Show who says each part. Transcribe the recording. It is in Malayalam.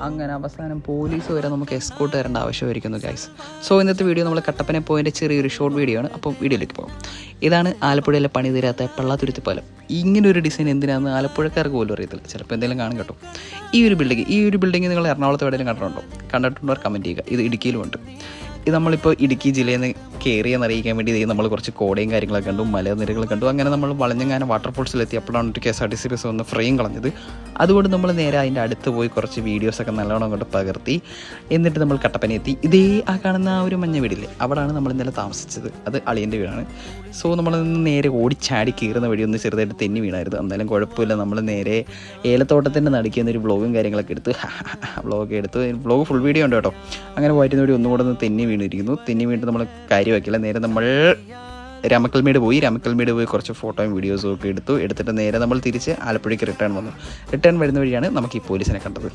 Speaker 1: അങ്ങനെ അവസാനം പോലീസ് വരെ നമുക്ക് എസ്കോട്ട് തരേണ്ട ആവശ്യമായിരിക്കുന്നു ഗൈസ്. സോ ഇന്നത്തെ വീഡിയോ നമ്മൾ കട്ടപ്പന പോയിൻ്റെ ചെറിയൊരു ഷോർട്ട് വീഡിയോ ആണ്. അപ്പോൾ വീഡിയോയിലേക്ക് പോകാം. ഇതാണ് ആലപ്പുഴയിലെ പണി തീരാത്ത പള്ളാത്തുരുത്തി പാലം. ഇങ്ങനൊരു ഡിസൈൻ എന്തിനാണെന്ന് ആലപ്പുഴക്കാർക്ക് പോലും അറിയത്തില്ല. ചിലപ്പോൾ എന്തെങ്കിലും കാണും കേട്ടോ. ഈ ഒരു ബിൽഡിംഗ് നിങ്ങൾ എറണാകുളത്ത് എവിടെയെങ്കിലും കണ്ടിട്ടുണ്ടോ കമൻറ്റ് ചെയ്യുക. ഇത് ഇടുക്കിയിലുമുണ്ട്. ഇത് നമ്മളിപ്പോൾ ഇടുക്കി ജില്ലയിൽ നിന്ന് കയറിയെന്ന് അറിയിക്കാൻ വേണ്ടി നമ്മൾ കുറച്ച് കോടയും കാര്യങ്ങളൊക്കെ കണ്ടു, മലനിരകൾ കണ്ടു. അങ്ങനെ നമ്മൾ വളഞ്ഞങ്ങാനം വാട്ടർഫോൾസിലെത്തി. അപ്പോഴാണ് ഒരു KSRTC ബസ് വന്ന് ഫ്രെയിം കളഞ്ഞത്. അതുകൊണ്ട് നമ്മൾ നേരെ അതിൻ്റെ അടുത്ത് പോയി കുറച്ച് വീഡിയോസൊക്കെ നല്ലോണം കൊണ്ട് പകർത്തി. എന്നിട്ട് നമ്മൾ കട്ടപ്പന എത്തി. ഇതേ ആ കാണുന്ന ആ ഒരു മഞ്ഞ വീടില്ലേ, അവിടെയാണ് നമ്മൾ ഇന്നലെ താമസിച്ചത്. അത് അളിയൻ്റെ വീടാണ്. സോ നമ്മൾ നേരെ ഓടിച്ചാടി കയറുന്ന വഴി ഒന്ന് ചെറുതായിട്ട് തെന്നി വീണായിരുന്നു. എന്നാലും കുഴപ്പമില്ല. നമ്മൾ നേരെ ഏലത്തോട്ടത്തിൻ്റെ നടുക്കുന്നൊരു വ്ളോഗും കാര്യങ്ങളൊക്കെ എടുത്ത് വ്ളോഗ് ഫുൾ വീഡിയോ ഉണ്ട് കേട്ടോ. അങ്ങനെ പോയിട്ട് വഴി ഒന്നുകൂടെ ഒന്ന് തെന്നി വീണിട്ട് നമ്മൾ കാര്യമാക്കില്ല. നേരെ നമ്മൾ രാമക്കൽമേട് പോയി കുറച്ച് ഫോട്ടോയും വീഡിയോസും ഒക്കെ എടുത്തിട്ട് നേരെ നമ്മൾ തിരിച്ച് ആലപ്പുഴയ്ക്ക് റിട്ടേൺ വരുന്ന വഴിയാണ് നമുക്ക് ഈ പോലീസിനെ കണ്ടത്.